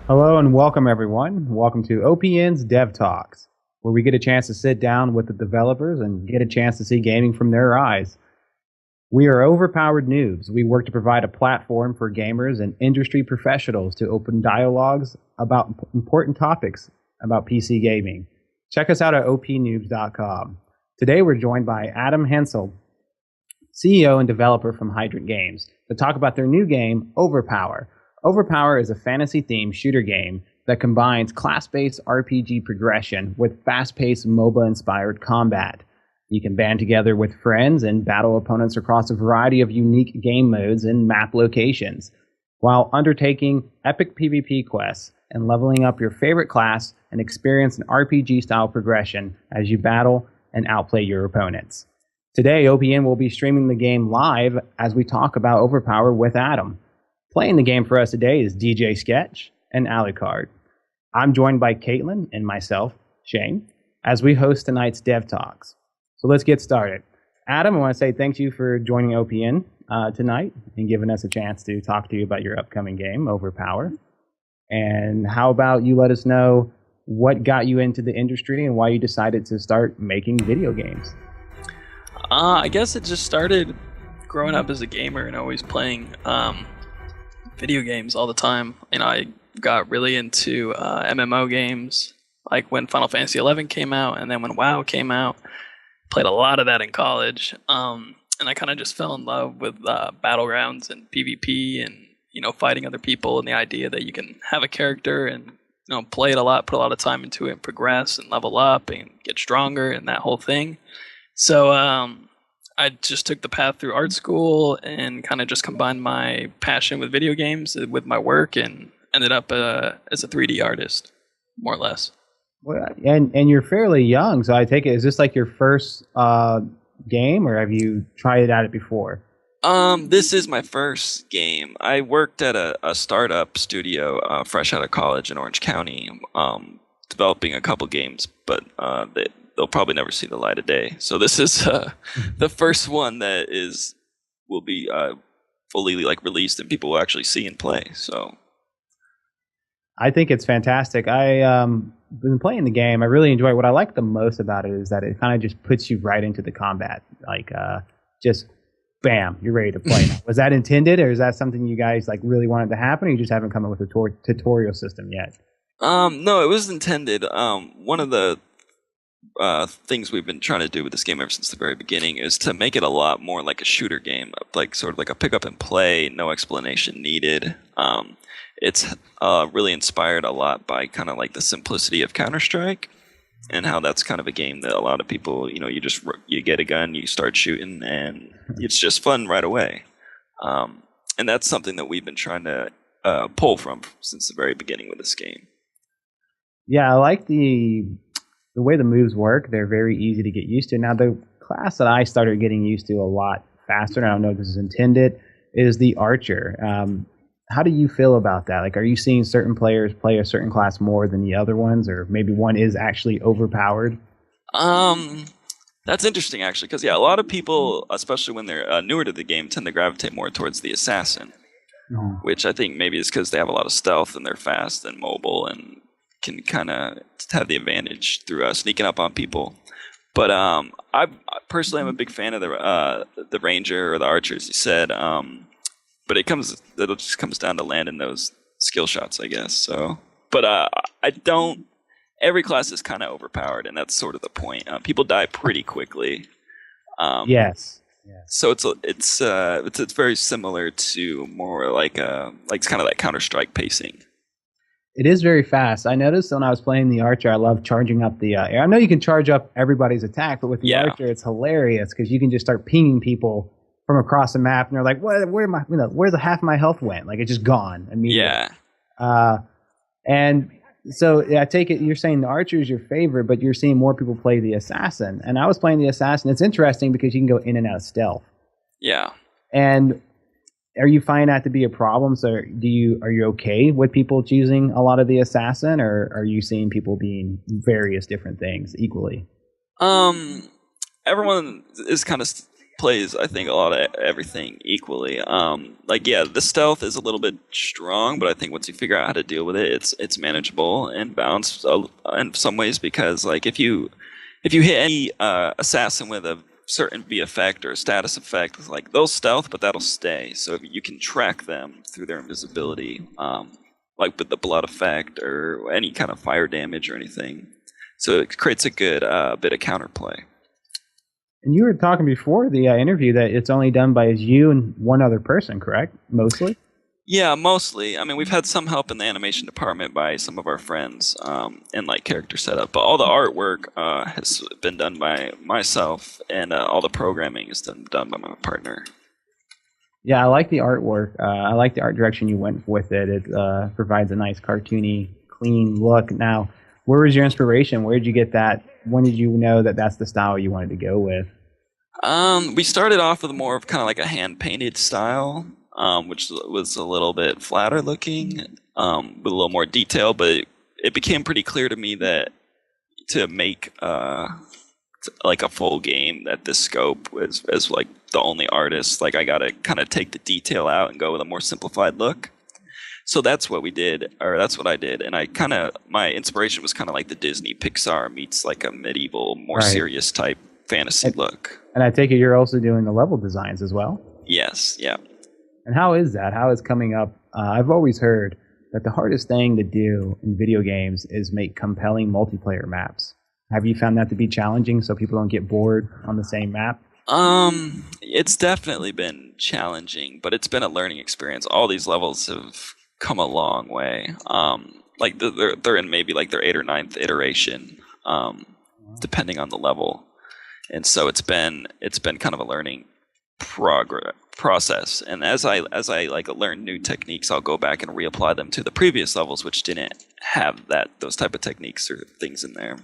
Hello and welcome, everyone. Welcome to OPN's Dev Talks, where we get a chance to sit down with the developers and get a chance to see gaming from their eyes. We are overpowered noobs. We work to provide a platform for gamers and industry professionals to open dialogues about important topics about PC gaming. Check us out at OPNoobs.com. Today we're joined by Adam Hensel, CEO and developer from Hydrant Games, to talk about their new game, Overpower. Overpower is a fantasy-themed shooter game that combines class-based RPG progression with fast-paced MOBA-inspired combat. You can band together with friends and battle opponents across a variety of unique game modes and map locations, while undertaking epic PvP quests and leveling up your favorite class and experience an RPG-style progression as you battle and outplay your opponents. Today, OPN will be streaming the game live as we talk about Overpower with Adam. Playing the game for us today is DJ Sketch and Alucard. I'm joined by Caitlin and myself, Shane, as we host tonight's Dev Talks. So let's get started. Adam, I want to say thank you for joining OPN tonight and giving us a chance to talk to you about your upcoming game, Overpower. And how about you let us know what got you into the industry and why you decided to start making video games? I guess it just started growing up as a gamer and always playing video games all the time. And I got really into MMO games, like when Final Fantasy XI came out and then when WoW came out. Played a lot of that in college, and I kind of just fell in love with battlegrounds and PvP and, fighting other people and the idea that you can have a character and, play it a lot, put a lot of time into it and progress and level up and get stronger and that whole thing. So I just took the path through art school and kind of just combined my passion with video games with my work and ended up as a 3D artist, more or less. Well, and you're fairly young, so I take it, is this like your first game, or have you tried it out before? This is my first game. I worked at a startup studio fresh out of college in Orange County, developing a couple games, but they'll probably never see the light of day. So this is the first one that will be fully released and people will actually see and play. So I think it's fantastic. Been playing the game. I really enjoy it. What I like the most about it is that it kind of just puts you right into the combat. Just bam, you're ready to play. Was that intended, or is that something you guys really wanted to happen, or you just haven't come up with a tutorial system yet? No, it was intended. One of the things we've been trying to do with this game ever since the very beginning is to make it a lot more like a shooter game, sort of like a pick up and play, no explanation needed. It's really inspired a lot by kind of like the simplicity of Counter-Strike and how that's kind of a game that a lot of people, you get a gun, you start shooting, and it's just fun right away. And that's something that we've been trying to pull from since the very beginning with this game. Yeah, I like the way the moves work. They're very easy to get used to. Now, the class that I started getting used to a lot faster, and I don't know if this is intended, is the Archer. How do you feel about that? Are you seeing certain players play a certain class more than the other ones, or maybe one is actually overpowered? That's interesting, actually, because, a lot of people, especially when they're newer to the game, tend to gravitate more towards the Assassin, which I think maybe is because they have a lot of stealth and they're fast and mobile and can kind of have the advantage through sneaking up on people. But I personally am a big fan of the Ranger or the Archer, as you said. But it just comes down to landing those skill shots, I guess. So, but I don't. Every class is kind of overpowered, and that's sort of the point. People die pretty quickly. Yes. So it's very similar to more like kind of that Counter-Strike pacing. It is very fast. I noticed when I was playing the Archer, I love charging up the air. I know you can charge up everybody's attack, but with the Archer, it's hilarious because you can just start pinging people from across the map, and they're like, where's the half of my health went? It's just gone immediately. Yeah. And so I take it you're saying the Archer is your favorite, but you're seeing more people play the Assassin. And I was playing the Assassin. It's interesting because you can go in and out of stealth. Yeah. And are you finding that to be a problem? So are you okay with people choosing a lot of the Assassin, or are you seeing people being various different things equally? Everyone is kind of plays, I think, a lot of everything equally. Like, yeah, the stealth is a little bit strong, but I think once you figure out how to deal with it, it's manageable and balanced in some ways, because like if you hit any assassin with a certain V effect or a status effect, like they'll stealth, but that'll stay. So you can track them through their invisibility, like with the blood effect or any kind of fire damage or anything. So it creates a good bit of counterplay. And you were talking before the interview that it's only done by you and one other person, correct? Mostly? Yeah, mostly. I mean, we've had some help in the animation department by some of our friends and like character setup, but all the artwork has been done by myself, and all the programming is done by my partner. Yeah, I like the artwork. I like the art direction you went with it. It provides a nice cartoony, clean look. Now, where was your inspiration? Where did you get that? When did you know that that's the style you wanted to go with? We started off with more of kind of like a hand-painted style, which was a little bit flatter looking, with a little more detail, but it became pretty clear to me that to make like a full game at this scope as like the only artist, like I gotta kind of take the detail out and go with a more simplified look. So that's what we did, or that's what I did, and my inspiration was kind of like the Disney Pixar meets like a medieval, more serious type fantasy look. And I take it you're also doing the level designs as well? Yes, yeah. And how is that? How is coming up? I've always heard that the hardest thing to do in video games is make compelling multiplayer maps. Have you found that to be challenging so people don't get bored on the same map? It's definitely been challenging, but it's been a learning experience. All these levels have come a long way. Like they're in maybe like their 8th or 9th iteration, depending on the level. And so it's been kind of a learning process. And as I like learn new techniques, I'll go back and reapply them to the previous levels, which didn't have those type of techniques or things in there.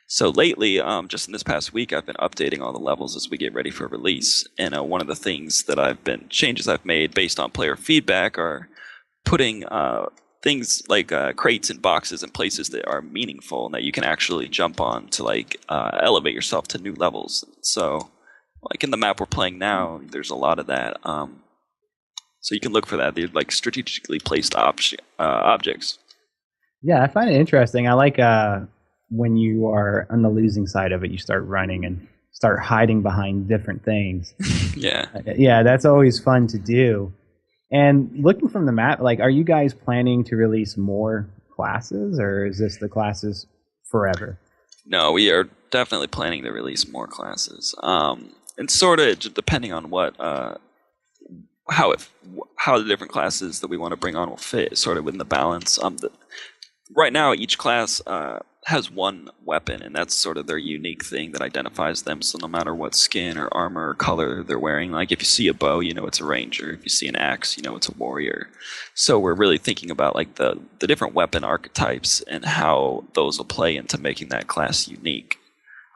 So lately, just in this past week, I've been updating all the levels as we get ready for release. And one of the changes I've made based on player feedback are putting things like crates and boxes in places that are meaningful and that you can actually jump on to like elevate yourself to new levels. So like in the map we're playing now, there's a lot of that. So you can look for that. They're like strategically placed objects. Yeah, I find it interesting. I like when you are on the losing side of it, you start running and start hiding behind different things. Yeah. Yeah, that's always fun to do. And looking from the map, like, are you guys planning to release more classes, or is this the classes forever? No, we are definitely planning to release more classes. And sort of depending on what, how the different classes that we want to bring on will fit, sort of within the balance. Right now, each class has one weapon, and that's sort of their unique thing that identifies them. So no matter what skin or armor or color they're wearing, like if you see a bow, you know it's a ranger. If you see an axe, you know it's a warrior. So we're really thinking about like the different weapon archetypes and how those will play into making that class unique.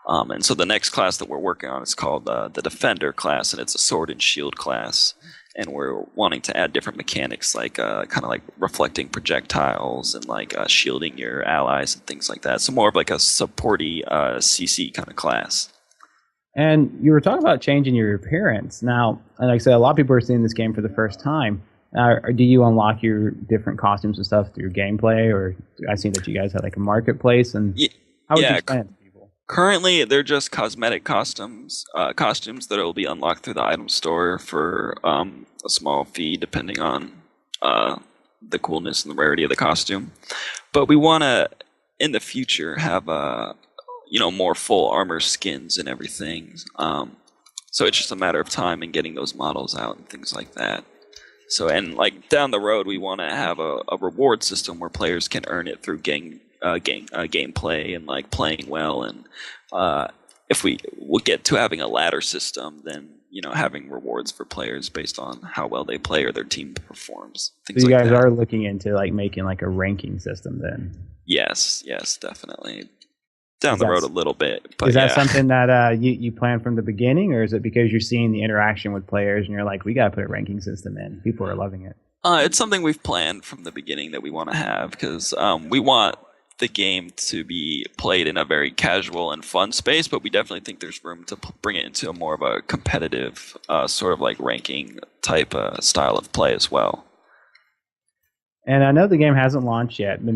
And so the next class that we're working on is called the Defender class, and it's a sword and shield class. And we're wanting to add different mechanics, like kind of like reflecting projectiles and like shielding your allies and things like that. So more of like a supporty CC kind of class. And you were talking about changing your appearance. Now, like I said, a lot of people are seeing this game for the first time. Do you unlock your different costumes and stuff through gameplay, or I've seen that you guys have like a marketplace? And how would you explain it to people? Currently, they're just cosmetic costumes that will be unlocked through the item store for a small fee, depending on the coolness and the rarity of the costume. But we want to, in the future, have more full armor skins and everything. So it's just a matter of time and getting those models out and things like that. So, and like down the road, we want to have a reward system where players can earn it through gameplay and like playing well. And if we'll get to having a ladder system, then having rewards for players based on how well they play or their team performs. So you guys are looking into like making like a ranking system then? Yes, definitely. Down the road a little bit. But is that something that you plan from the beginning, or is it because you're seeing the interaction with players and you're like, we got to put a ranking system in? People are loving it. It's something we've planned from the beginning that we want to have, because we want the game to be played in a very casual and fun space, but we definitely think there's room to bring it into a more of a competitive sort of like ranking type style of play as well. And I know the game hasn't launched yet, but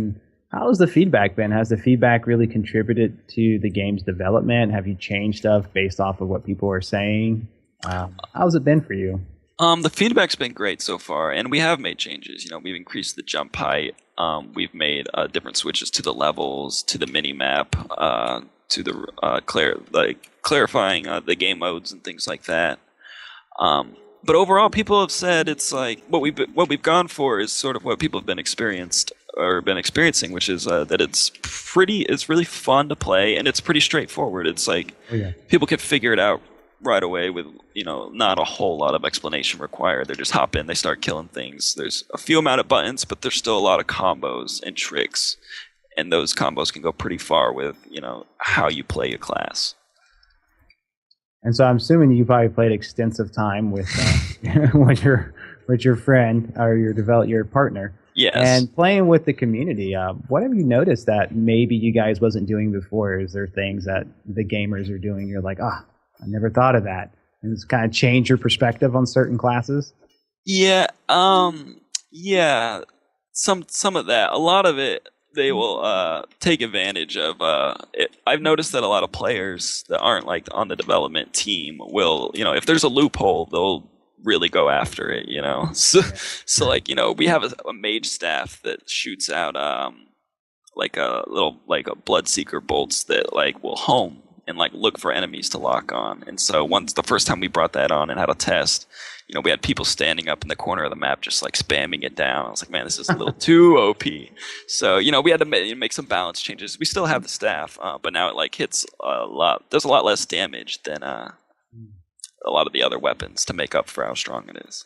how has the feedback been? Has the feedback really contributed to the game's development? Have you changed stuff based off of what people are saying? How's it been for you? The feedback's been great so far, and we have made changes. We've increased the jump height. We've made different switches to the levels, to the mini map, to the clarifying the game modes and things like that. But overall, people have said it's like what we've gone for is sort of what people have been experiencing, which is that it's really fun to play, and it's pretty straightforward. It's like people can figure it out right away with not a whole lot of explanation required. They just hop in, they start killing things. There's a few amount of buttons, but there's still a lot of combos and tricks, and those combos can go pretty far with how you play your class. And so I'm assuming you probably played extensive time with with your friend or your partner. Yes. And playing with the community, what have you noticed that maybe you guys wasn't doing before? Is there things that the gamers are doing you're like, I never thought of that? And it's kind of change your perspective on certain classes? Yeah, some of that. A lot of it, they will take advantage of it. I've noticed that a lot of players that aren't like on the development team will, if there's a loophole, they'll really go after it, So like, we have a mage staff that shoots out like a bloodseeker bolts that like will home and like look for enemies to lock on. And so the first time we brought that on and had a test, we had people standing up in the corner of the map just like spamming it down. I was like, man, this is a little too OP. So, we had to make some balance changes. We still have the staff, but now it like hits a lot. There's a lot less damage than a lot of the other weapons to make up for how strong it is.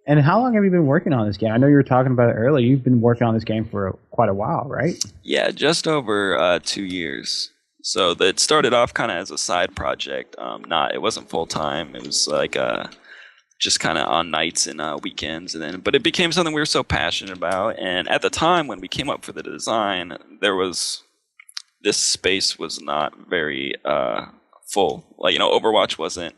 And how long have you been working on this game? I know you were talking about it earlier. You've been working on this game for quite a while, right? Yeah, just over 2 years. So it started off kind of as a side project. It wasn't full time. It was like just kind of on nights and weekends, but it became something we were so passionate about. And at the time when we came up for the design, this space was not very full. Like Overwatch wasn't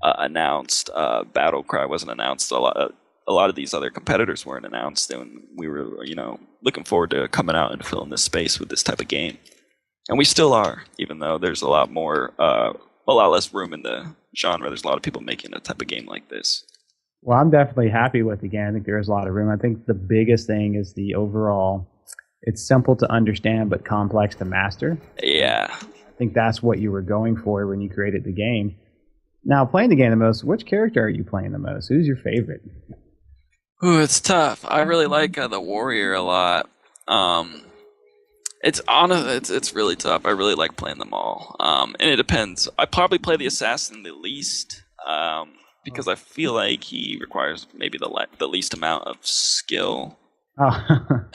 announced. Battlecry wasn't announced. A lot of these other competitors weren't announced, and we were looking forward to coming out and filling this space with this type of game. And we still are, even though there's a lot less room in the genre. There's a lot of people making a type of game like this. Well, I'm definitely happy with the game. I think there's a lot of room. I think the biggest thing is the overall, it's simple to understand but complex to master. Yeah. I think that's what you were going for when you created the game. Now, playing the game the most, which character are you playing the most? Who's your favorite? Ooh, it's tough. I really like the warrior a lot. It's really tough. I really like playing them all. And it depends. I probably play the assassin the least because I feel like he requires maybe the least amount of skill. Oh.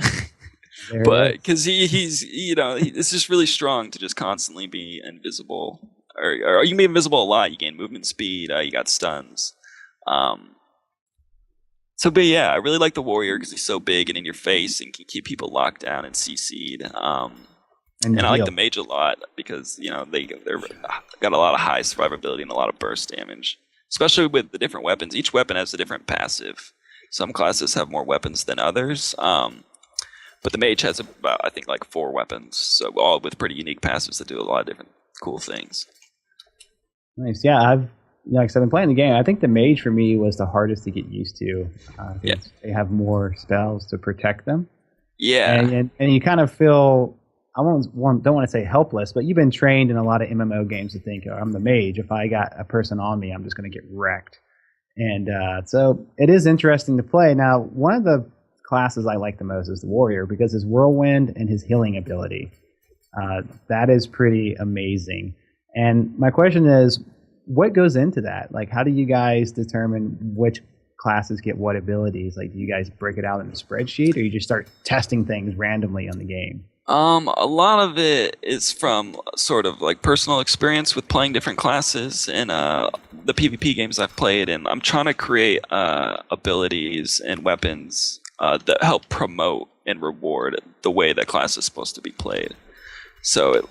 But because he's it's just really strong to just constantly be invisible. Or you can be invisible a lot. You gain movement speed. You got stuns. But yeah, I really like the warrior because he's so big and in your face and can keep people locked down and CC'd. And I like the mage a lot because they're got a lot of high survivability and a lot of burst damage, especially with the different weapons. Each weapon has a different passive. Some classes have more weapons than others, but the mage has about I think like 4 weapons, so all with pretty unique passives that do a lot of different cool things. Nice, yeah. Like I've been playing the game. I think the mage for me was the hardest to get used to. They have more spells to protect them. Yeah, and you kind of feel don't want to say helpless, but you've been trained in a lot of MMO games to think, I'm the mage. If I got a person on me, I'm just going to get wrecked. And so it is interesting to play. Now, one of the classes I like the most is the warrior because his whirlwind and his healing ability. That is pretty amazing. And my question is, what goes into that? Like, how do you guys determine which classes get what abilities? Like, do you guys break it out in a spreadsheet, or you just start testing things randomly on the game? A lot of it is from sort of like personal experience with playing different classes and the PvP games I've played, and I'm trying to create abilities and weapons that help promote and reward the way that class is supposed to be played. So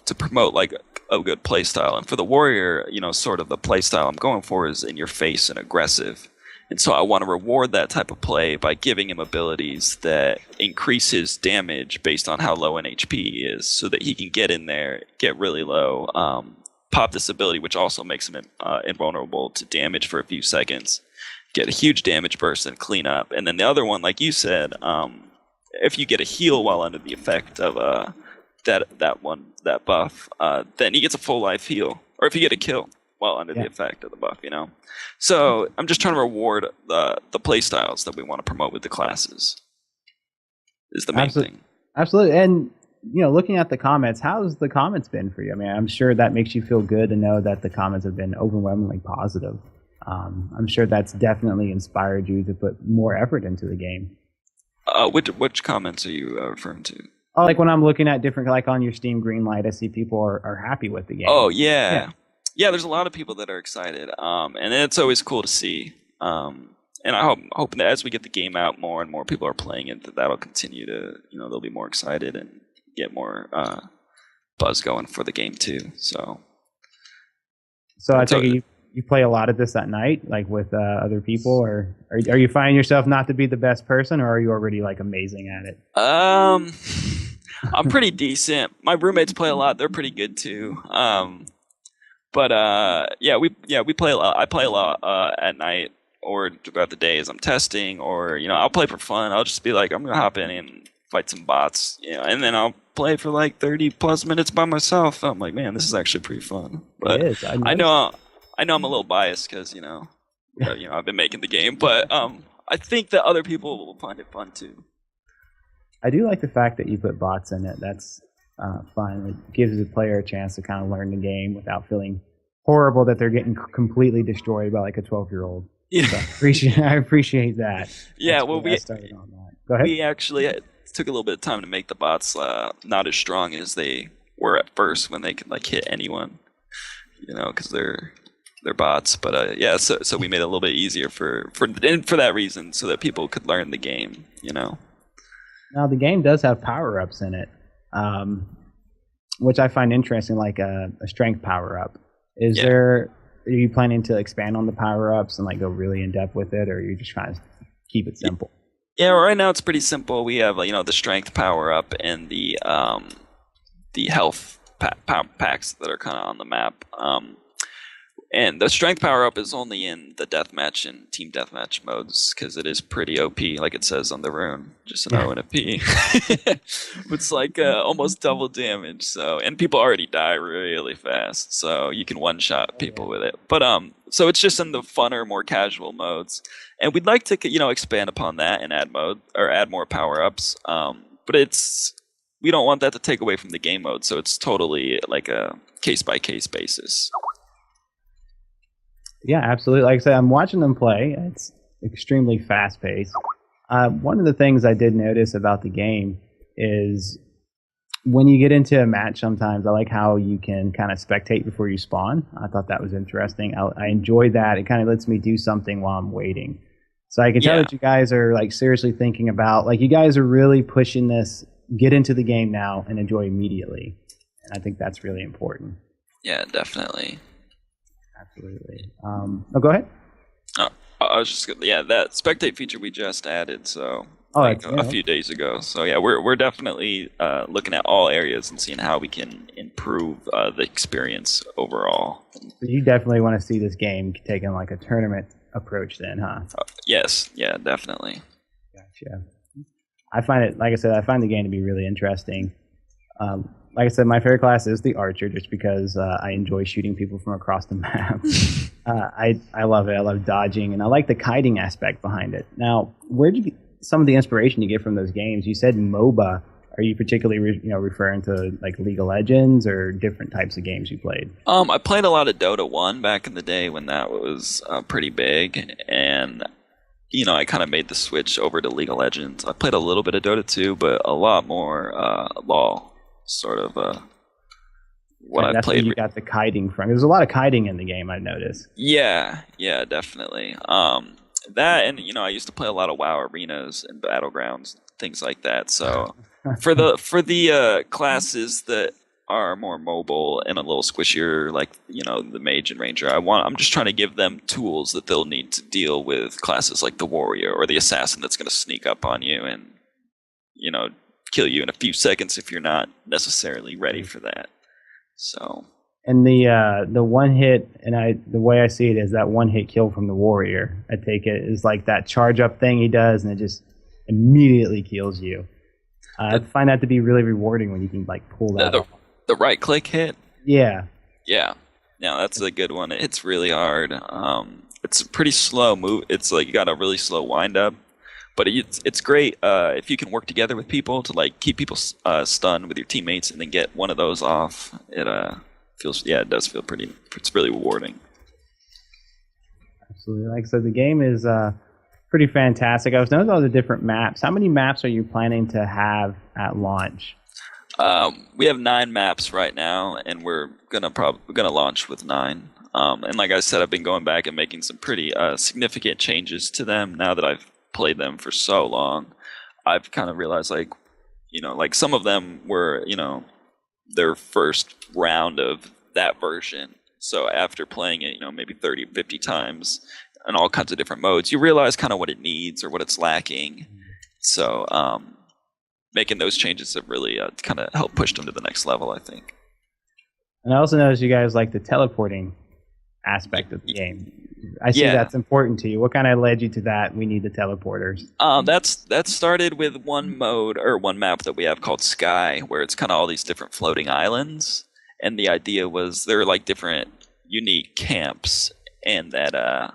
to promote like a good play style, and for the warrior, sort of the play style I'm going for is in your face and aggressive. And so I want to reward that type of play by giving him abilities that increase his damage based on how low an HP he is, so that he can get in there, get really low, pop this ability, which also makes him invulnerable to damage for a few seconds, get a huge damage burst and clean up. And then the other one, like you said, if you get a heal while under the effect of that buff, then he gets a full life heal. Or if you get a kill while under the effect of the buff, So I'm just trying to reward the play styles that we want to promote with the classes. Is the main thing. Absolutely. And looking at the comments, how's the comments been for you? I mean, I'm sure that makes you feel good to know that the comments have been overwhelmingly positive. I'm sure that's definitely inspired you to put more effort into the game. Which comments are you referring to? Oh, like when I'm looking at different, like on your Steam Greenlight, I see people are happy with the game. Oh, yeah. Yeah, there's a lot of people that are excited, and it's always cool to see. And I hope that as we get the game out, more and more people are playing it, that'll continue to, they'll be more excited and get more buzz going for the game too. So I take it you play a lot of this at night, like with other people, or are you finding yourself not to be the best person, or are you already like amazing at it? I'm pretty decent. My roommates play a lot; they're pretty good too. But we play a lot. I play a lot at night or throughout the day as I'm testing, or I'll play for fun. I'll just be like, I'm gonna hop in and fight some bots, and then I'll play for like 30 plus minutes by myself. I'm like, man, this is actually pretty fun. But it is. I know I'm a little biased because I've been making the game, but I think that other people will find it fun too. I do like the fact that you put bots in it. That's fun. It gives the player a chance to kind of learn the game without feeling horrible that they're getting completely destroyed by like a 12-year-old. Yeah, so I appreciate that. Yeah, well, we started on that. Go ahead. We actually took a little bit of time to make the bots not as strong as they were at first when they could like hit anyone, because they're bots. But so we made it a little bit easier for that reason, so that people could learn the game. Now the game does have power-ups in it, which I find interesting, like a strength power-up. Are you planning to expand on the power-ups and like go really in depth with it, or are you just trying to keep it simple? Yeah, right now it's pretty simple. We have the strength power-up and the health packs that are kind of on the map. And the strength power-up is only in the deathmatch and team deathmatch modes, because it is pretty OP, like it says on the rune. Just an O and a P. It's like almost double damage. So, and people already die really fast, so you can one-shot people with it. But so it's just in the funner, more casual modes, and we'd like to expand upon that and add more power-ups. But we don't want that to take away from the game mode, so it's totally like a case-by-case basis. Yeah, absolutely. Like I said, I'm watching them play. It's extremely fast-paced. One of the things I did notice about the game is when you get into a match, sometimes I like how you can kind of spectate before you spawn. I thought that was interesting. I enjoyed that. It kind of lets me do something while I'm waiting. So I can tell that you guys are like seriously thinking about, like, you guys are really pushing this, get into the game now and enjoy immediately. And I think that's really important. Yeah, definitely. Absolutely. Go ahead. I was just that spectate feature we just added, so a few days ago. So yeah, we're definitely looking at all areas and seeing how we can improve the experience overall. So you definitely want to see this game taking like a tournament approach, then, huh? Yes. Yeah, definitely. Gotcha. I find it, like I said, I find the game to be really interesting. Like I said, my favorite class is the Archer, just because I enjoy shooting people from across the map. I love it. I love dodging, and I like the kiting aspect behind it. Now, where did you get some of the inspiration you get from those games? You said MOBA. Are you particularly referring to like League of Legends or different types of games you played? I played a lot of Dota 1 back in the day when that was pretty big, and I kind of made the switch over to League of Legends. I played a little bit of Dota 2, but a lot more LoL. Sort of what I played. You got the kiting from. There's a lot of kiting in the game, I've noticed. Yeah, definitely. That, and I used to play a lot of WoW arenas and battlegrounds, things like that. So for the classes that are more mobile and a little squishier, like the mage and ranger, I'm just trying to give them tools that they'll need to deal with classes like the warrior or the assassin that's going to sneak up on you and kill you in a few seconds if you're not necessarily ready for that. So. And the one hit, and the way I see it is that one hit kill from the warrior. I take it is like that charge up thing he does, and it just immediately kills you. I find that to be really rewarding when you can like pull that off. The right click hit. Yeah. Yeah. No, that's a good one. It hits really hard. It's a pretty slow move. It's like you got a really slow wind up, but it's great if you can work together with people to like keep people stunned with your teammates and then get one of those off. It does feel it's really rewarding. Absolutely. Like I said, the game is pretty fantastic. I was noticing all the different maps. How many maps are you planning to have at launch? We have 9 maps right now, and we're gonna launch with 9. And like I said, I've been going back and making some pretty significant changes to them now that I've played them for so long. I've kind of realized like some of them were their first round of that version. So after playing it, maybe 30, 50 times in all kinds of different modes, you realize kind of what it needs or what it's lacking. So making those changes have really kind of helped push them to the next level, I think. And I also noticed you guys like the teleporting aspect of the game. I see that's important to you. What kind of led you to that? We need the teleporters. That started with one mode or one map that we have called Sky, where it's kind of all these different floating islands. And the idea was there are like different unique camps, and that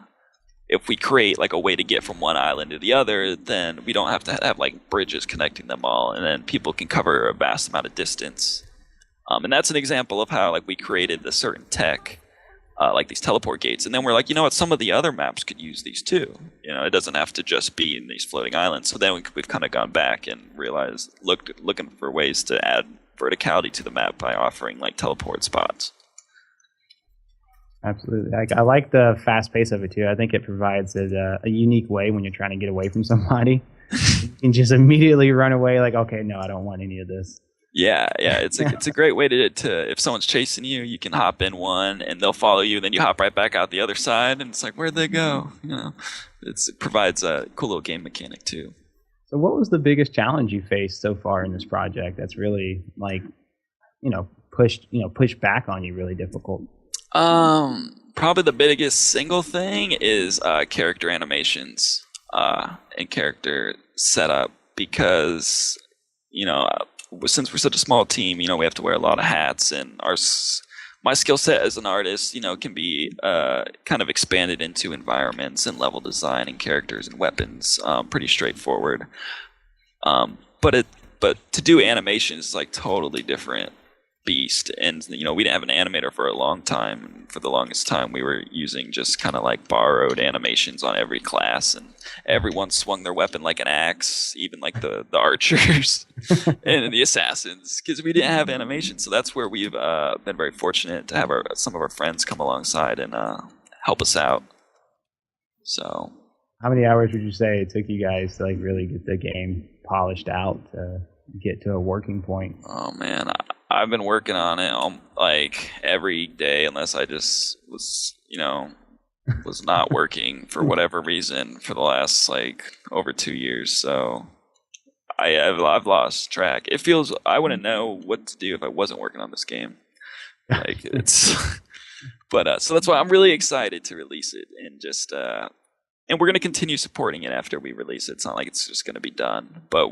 if we create like a way to get from one island to the other, then we don't have to have like bridges connecting them all, and then people can cover a vast amount of distance. And that's an example of how like we created the certain tech. Like these teleport gates, and then we're like, what? Some of the other maps could use these too. It doesn't have to just be in these floating islands. So then we've kind of gone back and realized, looking for ways to add verticality to the map by offering like teleport spots. Absolutely, I like the fast pace of it too. I think it provides a unique way when you're trying to get away from somebody. You can just immediately run away, like, okay, no, I don't want any of this. Yeah, it's a great way to if someone's chasing you, you can hop in one and they'll follow you, then you hop right back out the other side, and it's like, where'd they go? It provides a cool little game mechanic too. So what was the biggest challenge you faced so far in this project that's really like, pushed back on you, really difficult? Probably the biggest single thing is character animations and character setup, because since we're such a small team, we have to wear a lot of hats, and my skill set as an artist, can be kind of expanded into environments and level design and characters and weapons. Pretty straightforward. But to do animations is like totally different beast, and we didn't have an animator for a long time. For the longest time, we were using just kind of like borrowed animations on every class, and everyone swung their weapon like an axe, even like the archers and the assassins, because we didn't have animation. So that's where we've been very fortunate to have some of our friends come alongside and help us out. So, how many hours would you say it took you guys to like really get the game polished out to get to a working point? Oh man, I've been working on it like every day, unless I just was not working for whatever reason for the last like over 2 years. So I've lost track. It feels I wouldn't know what to do if I wasn't working on this game. Like it's, but so that's why I'm really excited to release it, and just and we're going to continue supporting it after we release it. It's not like it's just going to be done, but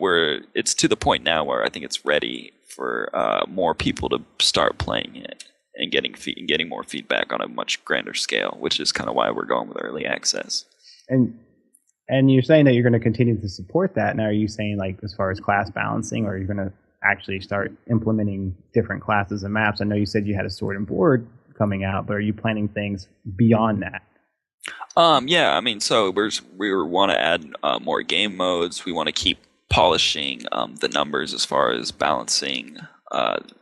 it's to the point now where I think it's ready for more people to start playing it and getting more feedback on a much grander scale, which is kind of why we're going with early access. And you're saying that you're going to continue to support that. Now, are you saying like as far as class balancing, or are you going to actually start implementing different classes and maps? I know you said you had a sword and board coming out, but are you planning things beyond that? Yeah, I mean, so we want to add more game modes. We want to keep polishing the numbers as far as balancing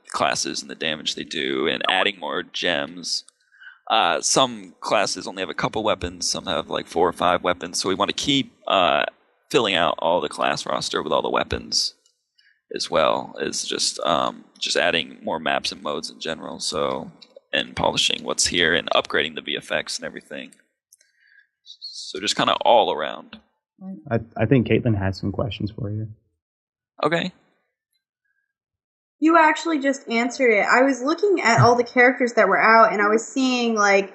classes and the damage they do, and adding more gems. Some classes only have a couple weapons, some have like 4 or 5 weapons, so we want to keep filling out all the class roster with all the weapons, as well as just adding more maps and modes in general, and polishing what's here and upgrading the VFX and everything. So just kind of all around. I think Caitlin has some questions for you. Okay. You actually just answered it. I was looking at all the characters that were out, and I was seeing, like,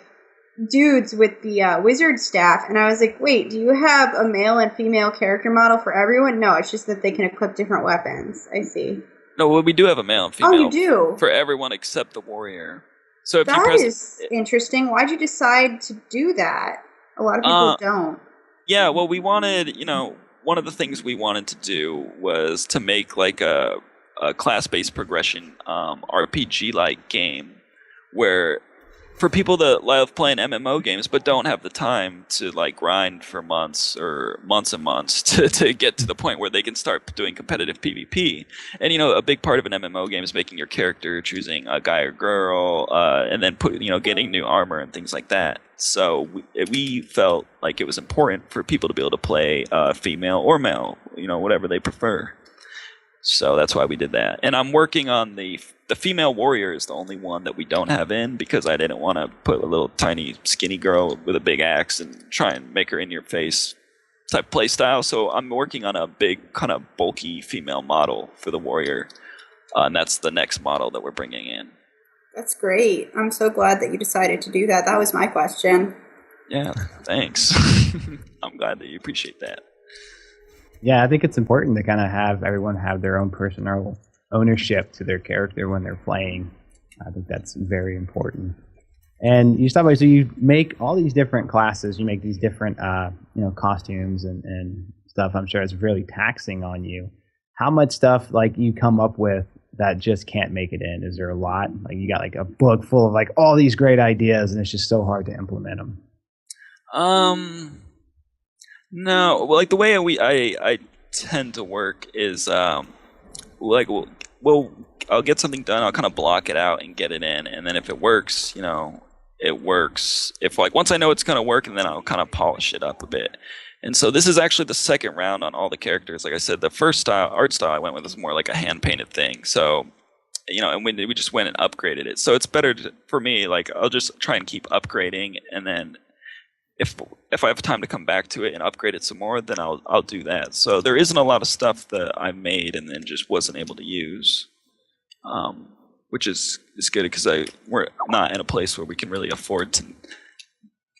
dudes with the wizard staff, and I was like, wait, do you have a male and female character model for everyone? No, it's just that they can equip different weapons. I see. No, well, we do have a male and female. Oh, you do? For everyone except the warrior. So if that you is interesting. Why'd you decide to do that? A lot of people don't. Yeah, well, we wanted, one of the things we wanted to do was to make like a class-based progression RPG-like game where for people that love playing MMO games but don't have the time to like grind for months and months to get to the point where they can start doing competitive PvP. And a big part of an MMO game is making your character, choosing a guy or girl, and then getting new armor and things like that. So we felt like it was important for people to be able to play female or male, whatever they prefer. So that's why we did that. And I'm working on the female warrior is the only one that we don't have in because I didn't want to put a little tiny skinny girl with a big axe and try and make her in your face type playstyle. So I'm working on a big kind of bulky female model for the warrior. And that's the next model that we're bringing in. That's great. I'm so glad that you decided to do that. That was my question. Yeah, thanks. I'm glad that you appreciate that. Yeah, I think it's important to kind of have everyone have their own personal ownership to their character when they're playing. I think that's very important. And you stop by, so you make all these different classes, you make these different costumes and stuff. I'm sure it's really taxing on you. How much stuff like you come up with that just can't make it in? Is there a lot? Like you got like a book full of like all these great ideas and it's just so hard to implement them. No, well, like the way I tend to work is like I'll get something done, I'll kind of block it out and get it in, and then if it works, it works. If like once I know it's gonna work, and then I'll kind of polish it up a bit. And so this is actually the second round on all the characters. Like I said, the first art style I went with was more like a hand painted thing. So and we just went and upgraded it. So it's better for me. Like I'll just try and keep upgrading, and then if I have time to come back to it and upgrade it some more, then I'll do that. So there isn't a lot of stuff that I made and then just wasn't able to use, which is good because we're not in a place where we can really afford to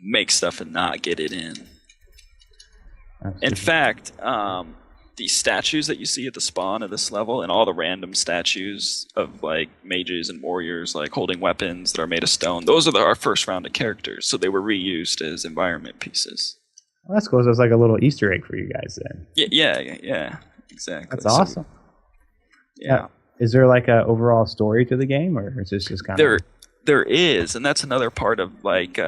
make stuff and not get it in. Absolutely. In fact, the statues that you see at the spawn of this level and all the random statues of like mages and warriors like holding weapons that are made of stone, those are our first round of characters, so they were reused as environment pieces. Well, that's cool. So it's like a little Easter egg for you guys then. Yeah, exactly. That's awesome. Yeah. Is there like a overall story to the game, or is this just kind of... There is, and that's another part of like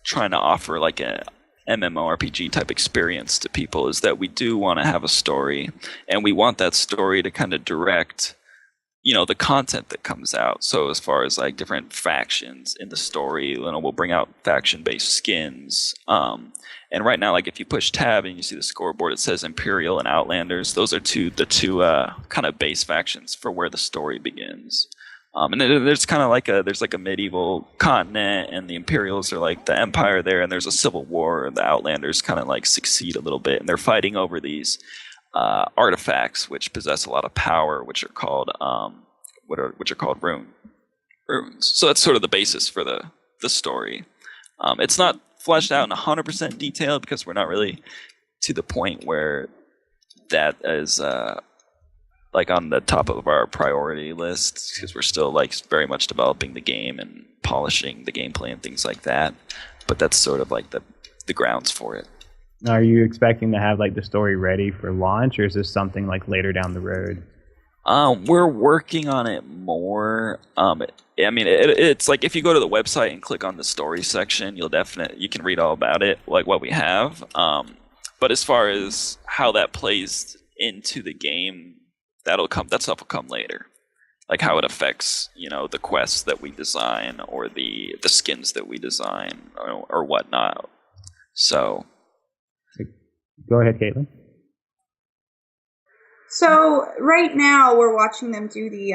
trying to offer like a MMORPG type experience to people, is that we do want to have a story, and we want that story to kind of direct the content that comes out. So as far as like different factions in the story, we'll bring out faction based skins, and right now, like if you push tab and you see the scoreboard, it says Imperial and Outlanders. Those are the two kind of base factions for where the story begins. And then there's kind of like there's a medieval continent, and the Imperials are like the empire there, and there's a civil war, and the Outlanders kind of like succeed a little bit, and they're fighting over these artifacts which possess a lot of power, which are called runes. So that's sort of the basis for the story. It's not fleshed out in 100% detail because we're not really to the point where that is like on the top of our priority list, because we're still like very much developing the game and polishing the gameplay and things like that. But that's sort of like the grounds for it. Are you expecting to have like the story ready for launch, or is this something like later down the road? We're working on it more. It's like if you go to the website and click on the story section, you can read all about it, like what we have. But as far as how that plays into the game, that stuff will come later. like how it affects, the quests that we design or the skins that we design or whatnot. So, go ahead, Caitlin. So right now we're watching them do the,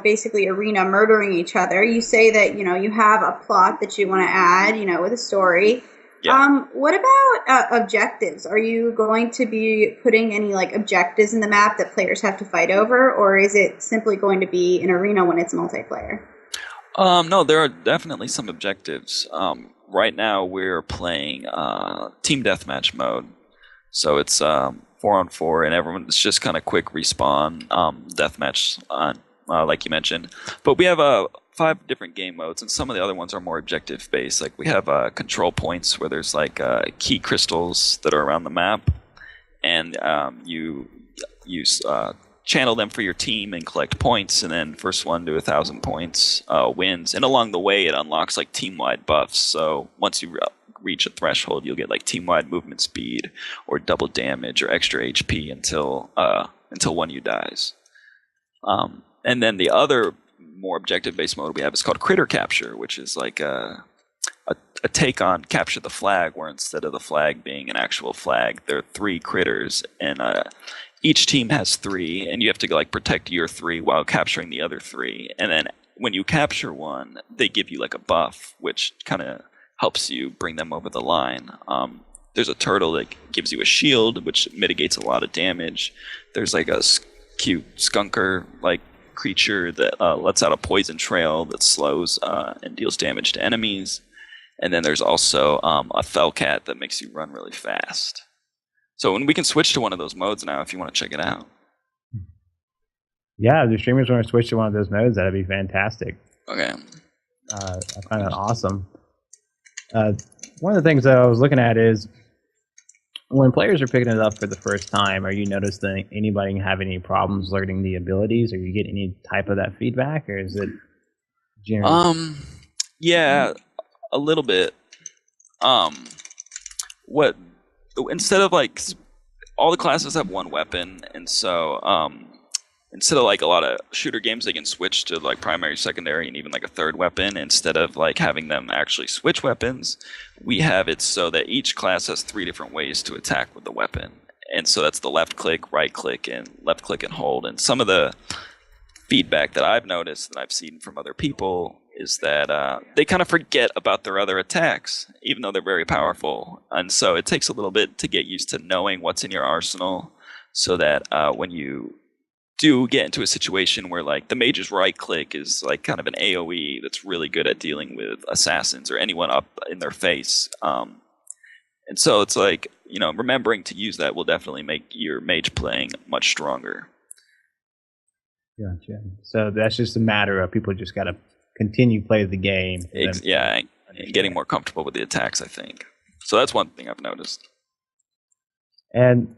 basically arena murdering each other. You say that, you have a plot that you want to add, with a story. Yeah. What about objectives? Are you going to be putting any objectives in the map that players have to fight over, or is it simply going to be an arena when it's multiplayer? No, there are definitely some objectives. Right now we're playing team deathmatch mode, so it's 4-on-4, and it's just kind of quick respawn deathmatch, like you mentioned. But we have 5 different game modes, and some of the other ones are more objective based. Like we have control points where there's key crystals that are around the map, and you channel them for your team and collect points, and then first one to 1,000 points wins. And along the way, it unlocks team-wide buffs. So once you reach a threshold, you'll get team-wide movement speed or double damage or extra HP until one of you dies. And then the other more objective-based mode we have is called Critter Capture, which is a take on Capture the Flag, where instead of the flag being an actual flag, there are 3 critters, and each team has 3, and you have to protect your 3 while capturing the other 3. And then when you capture one, they give you a buff, which kind of helps you bring them over the line. There's a turtle that gives you a shield, which mitigates a lot of damage. There's a cute skunker creature that lets out a poison trail that slows and deals damage to enemies. And then there's also a fell cat that makes you run really fast. So we can switch to one of those modes now if you want to check it out. Yeah, if the streamers want to switch to one of those modes, that'd be fantastic. Okay. I find that awesome. One of the things that I was looking at is when players are picking it up for the first time, are you noticing anybody having any problems learning the abilities? Are you getting any type of that feedback, or is it generally? Yeah, a little bit. Instead of all the classes have one weapon, and so instead of a lot of shooter games, they can switch to primary, secondary, and even a third weapon. Instead of having them actually switch weapons, we have it so that each class has 3 different ways to attack with the weapon. And so that's the left click, right click, and left click and hold. And some of the feedback that I've noticed that I've seen from other people is that they kind of forget about their other attacks, even though they're very powerful. And so it takes a little bit to get used to knowing what's in your arsenal, so that when you do get into a situation where the mage's right click is kind of an AoE that's really good at dealing with assassins or anyone up in their face. And so it's remembering to use that will definitely make your mage playing much stronger. Gotcha. So that's just a matter of people just got to continue play the game. Yeah, and getting more comfortable with the attacks, I think. So that's one thing I've noticed. And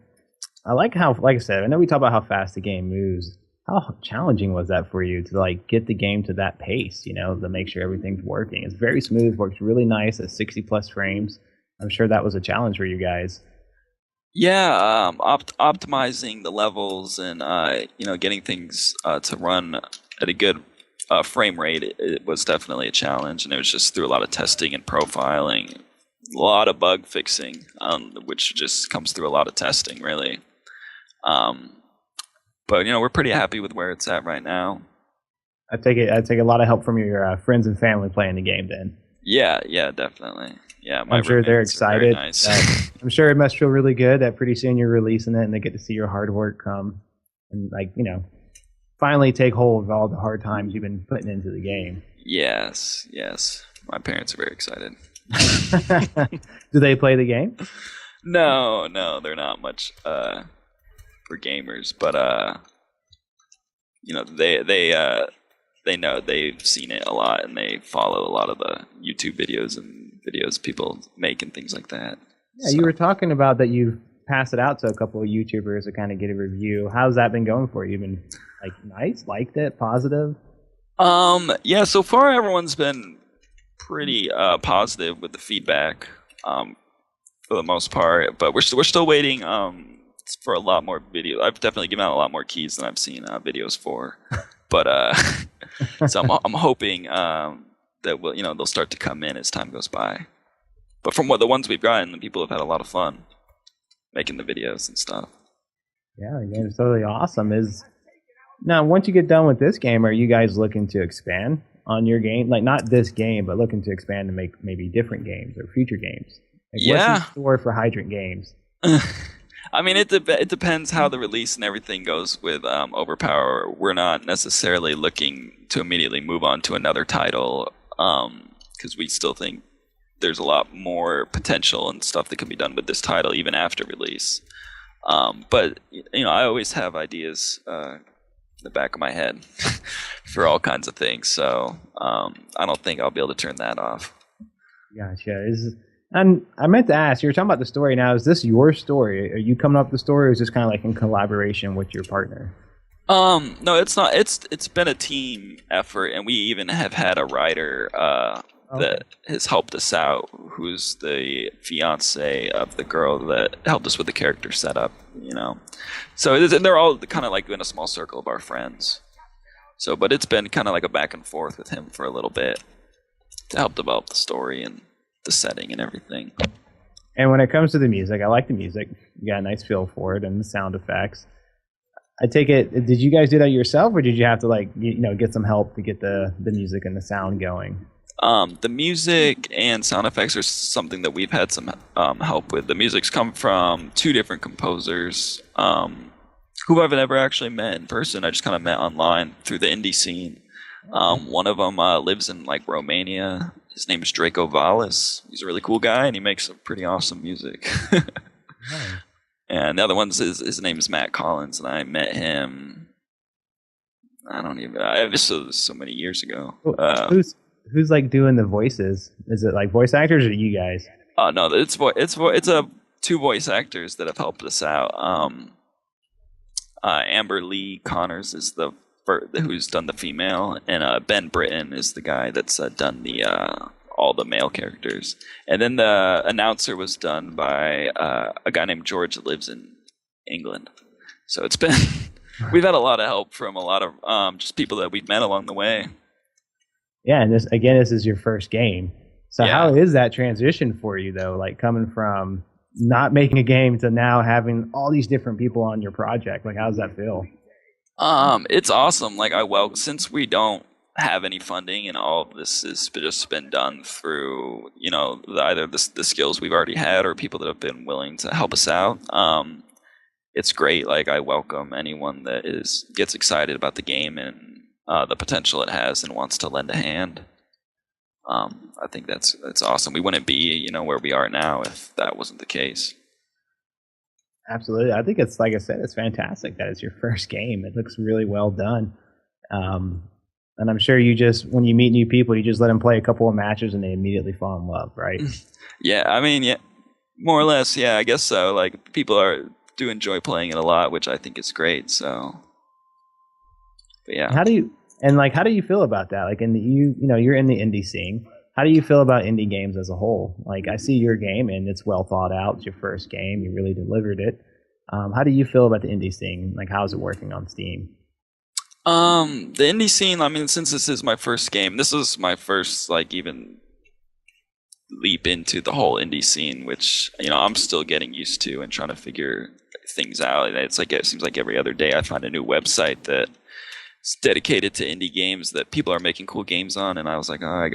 I like how, like I said, I know we talk about how fast the game moves. How challenging was that for you to get the game to that pace, to make sure everything's working? It's very smooth, works really nice at 60 plus frames. I'm sure that was a challenge for you guys. Yeah, optimizing the levels and getting things to run at a good frame rate, it was definitely a challenge, and it was just through a lot of testing and profiling, a lot of bug fixing, which just comes through a lot of testing, really. But we're pretty happy with where it's at right now. I take a lot of help from your friends and family playing the game then. Yeah, definitely. Yeah, I'm sure they're excited. Nice. I'm sure it must feel really good that pretty soon you're releasing it and they get to see your hard work come and finally take hold of all the hard times you've been putting into the game. Yes. My parents are very excited. Do they play the game? No, they're not much for gamers, but they know, they've seen it a lot, and they follow a lot of the YouTube videos and videos people make and things like that. Yeah, so. You were talking about that you've passed it out to a couple of YouTubers to kind of get a review. How's that been going for you? You've been nice, liked it, positive? Yeah, so far everyone's been pretty positive with the feedback for the most part, but we're still waiting for a lot more videos. I've definitely given out a lot more keys than I've seen videos for. But so I'm hoping that they'll start to come in as time goes by. But from the ones we've gotten, the people have had a lot of fun making the videos and stuff. Yeah, the game's totally awesome. Now, once you get done with this game, are you guys looking to expand on your game? Like, not this game, but looking to expand and make maybe different games or future games? Like, Yeah. What's in store for Hydrant Games? I mean, it depends how the release and everything goes with Overpower. We're not necessarily looking to immediately move on to another title because we still think there's a lot more potential and stuff that can be done with this title even after release. But I always have ideas in the back of my head for all kinds of things. So I don't think I'll be able to turn that off. Gotcha. And I meant to ask, you were talking about the story now. Is this your story? Are you coming up with the story, or is this kind of like in collaboration with your partner? No, it's not. It's been a team effort, and we even have had a writer that has helped us out, who's the fiance of the girl that helped us with the character setup. So and they're all kind of like in a small circle of our friends. So, but it's been kind of like a back and forth with him for a little bit to help develop the story and the setting and everything. And when it comes to the music, I like the music. You got a nice feel for it and the sound effects. I take it, did you guys do that yourself, or did you have to get some help to get the music and the sound going? The music and sound effects are something that we've had some help with. The music's come from two different composers who I've never actually met in person. I just kind of met online through the indie scene. One of them lives in Romania. His name is Draco Vallis. He's a really cool guy, and he makes some pretty awesome music. Nice. And the other one his name is Matt Collins, and I met him. This was so many years ago. Who's doing the voices? Is it like voice actors or you guys? Oh no, it's two voice actors that have helped us out. Amber Lee Connors is who's done the female, and Ben Britton is the guy that's done the all the male characters. And then the announcer was done by a guy named George that lives in England. So it's been we've had a lot of help from a lot of just people that we've met along the way. Yeah, and this is your first game. So How is that transition for you though? Like coming from not making a game to now having all these different people on your project. Like, how does that feel? It's awesome. Since we don't have any funding and all of this has just been done through, either the skills we've already had or people that have been willing to help us out. It's great. I welcome anyone that gets excited about the game and the potential it has and wants to lend a hand. I think that's awesome. We wouldn't be, where we are now if that wasn't the case. Absolutely. I think it's, like I said, it's fantastic that it's your first game. It looks really well done. And I'm sure when you meet new people, you just let them play a couple of matches and they immediately fall in love, right? Yeah, more or less. Yeah, I guess so. People do enjoy playing it a lot, which I think is great. So, but yeah. How do you feel about that? You're in the indie scene. How do you feel about indie games as a whole? I see your game and it's well thought out. It's your first game. You really delivered it. How do you feel about the indie scene? How's it working on Steam? The indie scene, since this is my first game, this is my first, even leap into the whole indie scene, which, I'm still getting used to and trying to figure things out. It seems like every other day I find a new website that it's dedicated to indie games that people are making cool games on, and I was like, I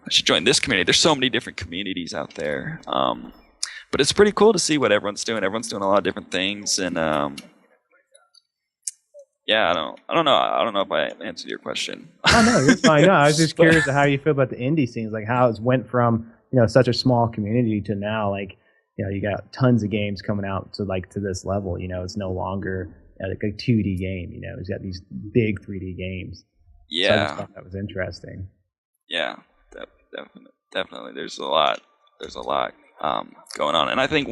should join this community. There's so many different communities out there, but it's pretty cool to see what everyone's doing. Everyone's doing a lot of different things, and I don't know if I answered your question. Oh no, you're fine. No, I was just curious to how you feel about the indie scenes, how it's went from such a small community to now, you got tons of games coming out to this level. It's no longer a 2D game. It's got these big 3D games. Yeah, so I just thought that was interesting. Yeah, definitely. There's a lot going on, and I think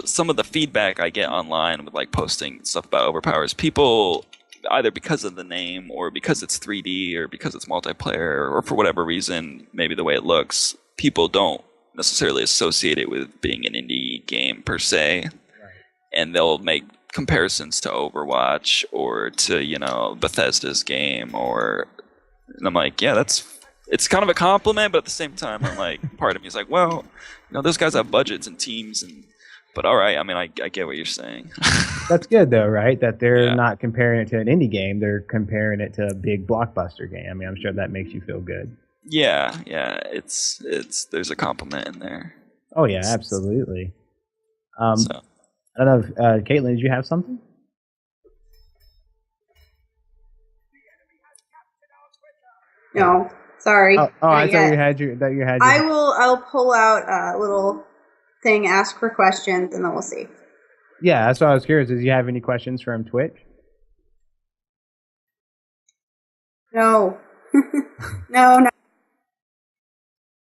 some of the feedback I get online with posting stuff about Overpower is people either because of the name or because it's 3D or because it's multiplayer or for whatever reason, maybe the way it looks, people don't necessarily associate it with being an indie game per se. Right. And they'll make comparisons to Overwatch or to Bethesda's game, and I'm like, yeah, it's kind of a compliment, but at the same time, I'm like, part of me is like, well, those guys have budgets and teams, but all right, I mean, I get what you're saying. That's good though, right? That they're Yeah. not comparing it to an indie game; they're comparing it to a big blockbuster game. I mean, I'm sure that makes you feel good. Yeah, it's there's a compliment in there. Oh yeah, absolutely. So. I don't know, if, Caitlin, did you have something? No, sorry. I Not thought yet. you had your. I'll pull out a little thing, ask for questions, and then we'll see. Yeah, that's what I was curious. Did you have any questions from Twitch? No. No.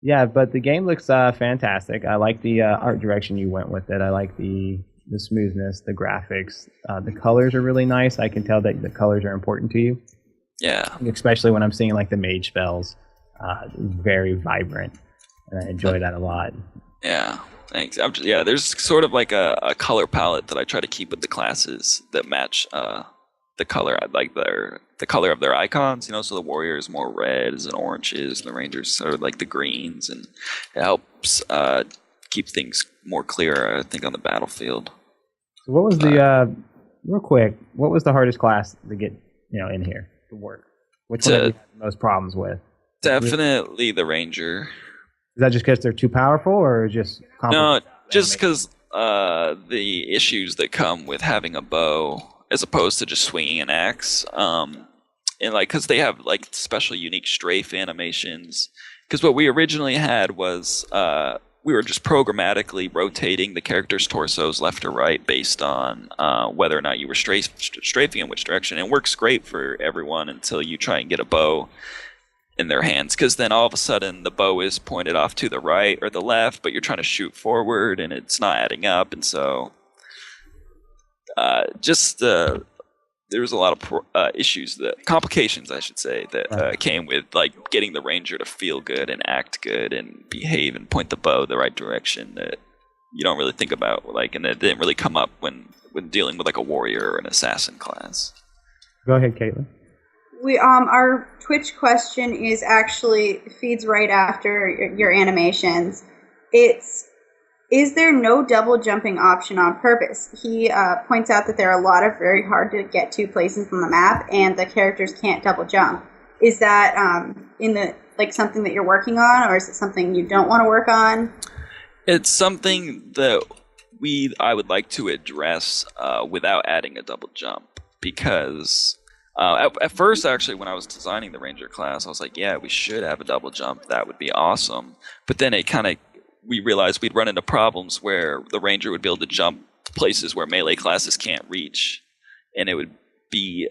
Yeah, but the game looks fantastic. I like the art direction you went with it. I like the smoothness, the graphics. The colors are really nice. I can tell that the colors are important to you. Yeah. Especially when I'm seeing like the mage spells. Very vibrant. And I enjoy that a lot. Yeah. Thanks. There's sort of like a color palette that I try to keep with the classes that match the color. I like the color of their icons, so the warrior is more reds and oranges, and the rangers are like the greens, and it helps keep things more clear, I think, on the battlefield. So what was the real quick? What was the hardest class to get in here to work? Which one have you had the most problems with? Definitely the ranger. Is that just because they're too powerful, or just no? Just because the issues that come with having a bow as opposed to just swinging an axe, and because they have like special unique strafe animations. Because what we originally had was we were just programmatically rotating the characters' torsos left or right based on whether or not you were strafing in which direction. It works great for everyone until you try and get a bow in their hands, because then all of a sudden the bow is pointed off to the right or the left, but you're trying to shoot forward and it's not adding up, and so there was a lot of issues, complications, I should say, that came with like getting the ranger to feel good and act good and behave and point the bow the right direction that you don't really think about, and it didn't really come up when dealing with like a warrior or an assassin class. Go ahead, Caitlin. We our Twitch question feeds right after your animations. Is there no double jumping option on purpose? He points out that there are a lot of very hard to get to places on the map, and the characters can't double jump. Is that something that you're working on, or is it something you don't want to work on? It's something that I would like to address without adding a double jump, because at first, actually, when I was designing the ranger class, I was like, yeah, we should have a double jump. That would be awesome. But then we realized we'd run into problems where the ranger would be able to jump places where melee classes can't reach, and it would be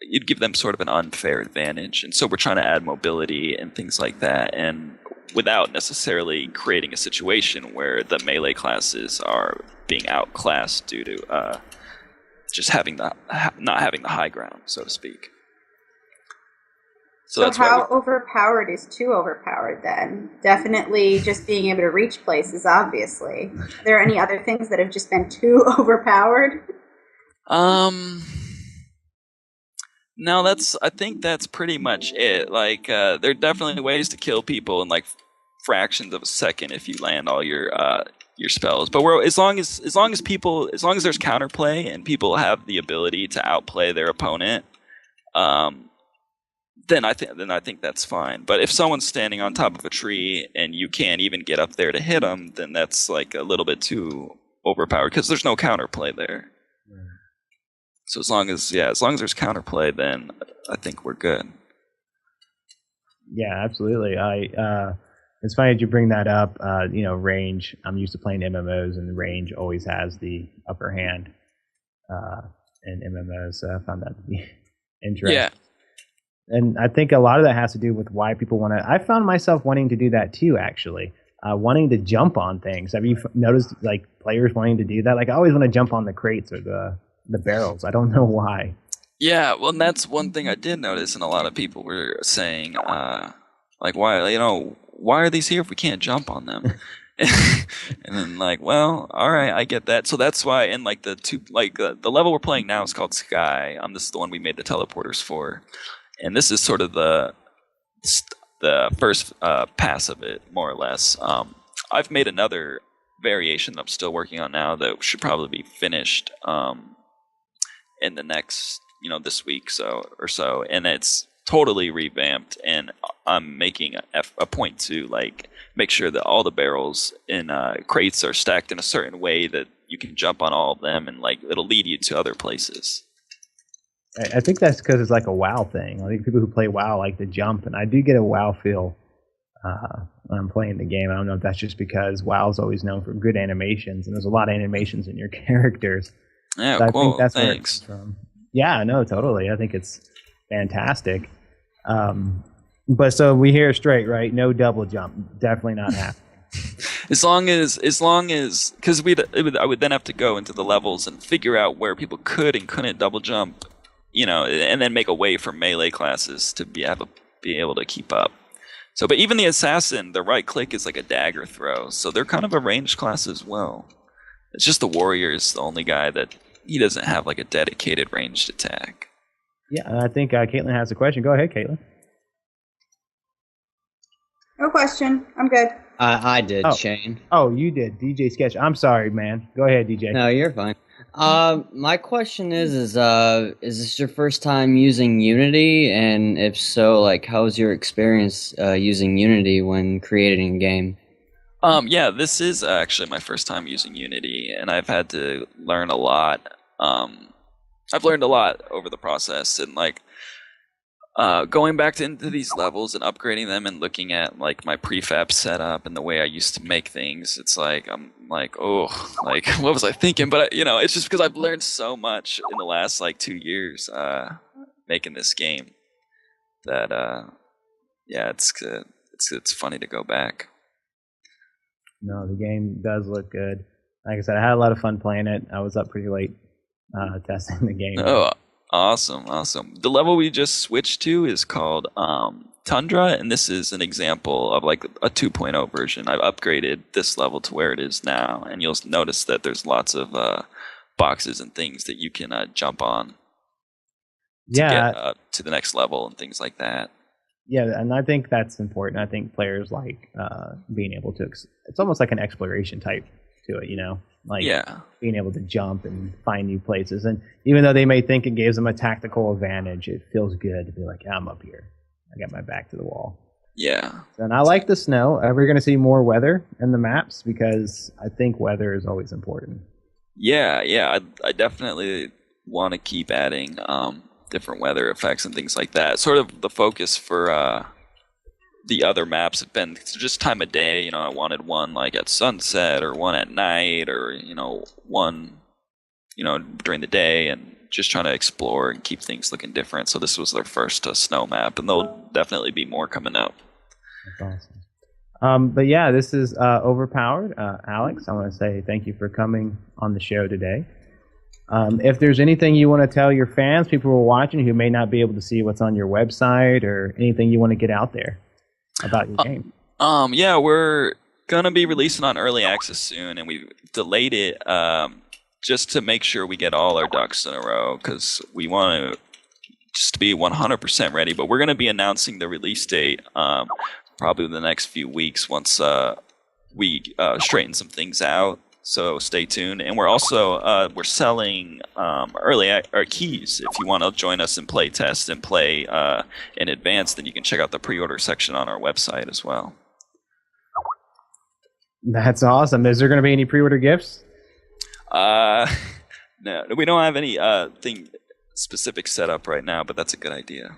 you'd give them sort of an unfair advantage. And so we're trying to add mobility and things like that, and without necessarily creating a situation where the melee classes are being outclassed due to just not having the high ground, so to speak. So that's how overpowered is too overpowered then? Definitely just being able to reach places, obviously. Are there any other things that have just been too overpowered? No, I think that's pretty much it. There are definitely ways to kill people in like fractions of a second if you land all your spells. But as long as there's counterplay and people have the ability to outplay their opponent, then I think that's fine. But if someone's standing on top of a tree and you can't even get up there to hit them, then that's like a little bit too overpowered, because there's no counterplay there. Right. So as long as there's counterplay, then I think we're good. Yeah, absolutely. It's funny that you bring that up. Range. I'm used to playing MMOs, and range always has the upper hand in MMOs. So I found that to be interesting. Yeah. And I think a lot of that has to do with why people want to. I found myself wanting to do that too, actually, wanting to jump on things. Have you noticed like players wanting to do that? Like I always want to jump on the crates or the barrels. I don't know why. Yeah, well, and that's one thing I did notice, and a lot of people were saying, why are these here if we can't jump on them? And then like, well, all right, I get that. So that's why, and like the level we're playing now is called Sky. This is the one we made the teleporters for, and this is sort of the first pass of it, more or less. I've made another variation that I'm still working on now that should probably be finished in the next, this week or so, and it's totally revamped, and I'm making a point to like make sure that all the barrels in crates are stacked in a certain way that you can jump on all of them, and like it'll lead you to other places. I think that's because it's like a WoW thing. I think people who play WoW like to jump, and I do get a WoW feel when I'm playing the game. I don't know if that's just because WoW's always known for good animations, and there's a lot of animations in your characters. Yeah, so cool. I think that's Thanks. where it comes from. Yeah, no, totally. I think it's fantastic. But so we hear straight, right? No double jump. Definitely not happening. As long as, because I would then have to go into the levels and figure out where people could and couldn't double jump, and then make a way for melee classes to be able to keep up. So, but even the assassin, the right click is like a dagger throw, so they're kind of a ranged class as well. It's just the warrior is the only guy that he doesn't have like a dedicated ranged attack. Yeah, and I think Caitlin has a question. Go ahead, Caitlin. No question. I'm good. I did, Oh. Shane. Oh, you did. DJ Sketch. I'm sorry, man. Go ahead, DJ. No, you're fine. My question is this your first time using Unity? And if so, like, how was your experience using Unity when creating a game? Yeah, this is actually my first time using Unity, and I've had to learn a lot. I've learned a lot over the process, and like going back into these levels and upgrading them and looking at like my prefab setup and the way I used to make things. It's like I'm like, oh, like what was I thinking? But it's just because I've learned so much in the last like 2 years making this game that yeah, it's funny to go back. No, the game does look good. Like I said, I had a lot of fun playing it. I was up pretty late testing the game. Oh, awesome. The level we just switched to is called Tundra, and this is an example of like a 2.0 version. I've upgraded this level to where it is now, and you'll notice that there's lots of boxes and things that you can jump on to get to the next level and things like that. Yeah, and I think that's important. I think players like being able to. It's almost like an exploration type to it, like being able to jump and find new places. And even though they may think it gives them a tactical advantage, it feels good to be like, I'm up here. I got my back to the wall. Yeah. And I like the snow. We're going to see more weather in the maps because I think weather is always important. Yeah. I definitely want to keep adding different weather effects and things like that. Sort of the focus for the other maps have been just time of day. I wanted one like at sunset or one at night or one during the day, and just trying to explore and keep things looking different. So this was their first snow map, and there'll definitely be more coming up. That's awesome. But yeah, this is Overpowered. Alex, I want to say thank you for coming on the show today. If there's anything you want to tell your fans, people who are watching who may not be able to see what's on your website, or anything you want to get out there about your game. Yeah, we're gonna be releasing on early access soon, and we delayed it just to make sure we get all our ducks in a row, because we want to just to be 100% ready. But we're gonna be announcing the release date probably in the next few weeks once we straighten some things out. So stay tuned, and we're also we're selling early keys. If you want to join us and play test and play in advance, then you can check out the pre-order section on our website as well. That's awesome. Is there going to be any pre-order gifts? No, we don't have any thing specific set up right now, but that's a good idea.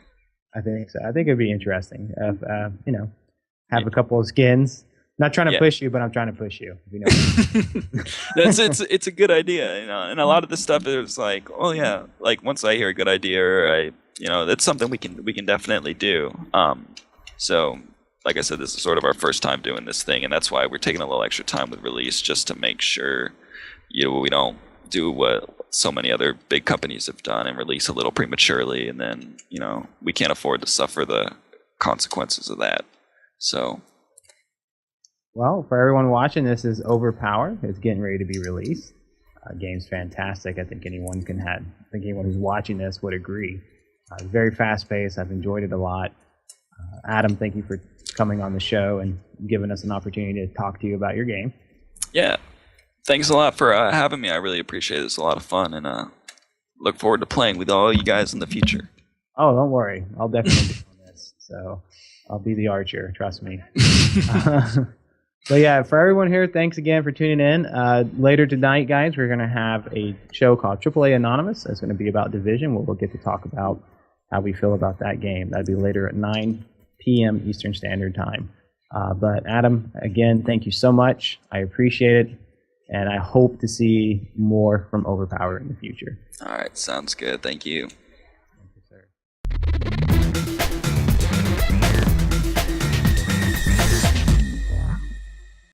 I think so. I think it'd be interesting if have a couple of skins. Not trying to push you, but I'm trying to push you. It's a good idea, and a lot of this stuff is like, oh yeah, like once I hear a good idea, or that's something we can definitely do. So like I said, this is sort of our first time doing this thing, and that's why we're taking a little extra time with release, just to make sure we don't do what so many other big companies have done and release a little prematurely, and then we can't afford to suffer the consequences of that. So. Well, for everyone watching, this is Overpower. It's getting ready to be released. Game's fantastic. I think anyone who's watching this would agree. Very fast-paced. I've enjoyed it a lot. Adam, thank you for coming on the show and giving us an opportunity to talk to you about your game. Yeah, thanks a lot for having me. I really appreciate it. It's a lot of fun, and look forward to playing with all you guys in the future. Oh, don't worry. I'll definitely be on this. So I'll be the archer. Trust me. But yeah, for everyone here, thanks again for tuning in. Later tonight, guys, we're going to have a show called AAA Anonymous. It's going to be about Division, where we'll get to talk about how we feel about that game. That'll be later at 9 p.m. Eastern Standard Time. But Adam, again, thank you so much. I appreciate it, and I hope to see more from Overpower in the future. All right, sounds good. Thank you.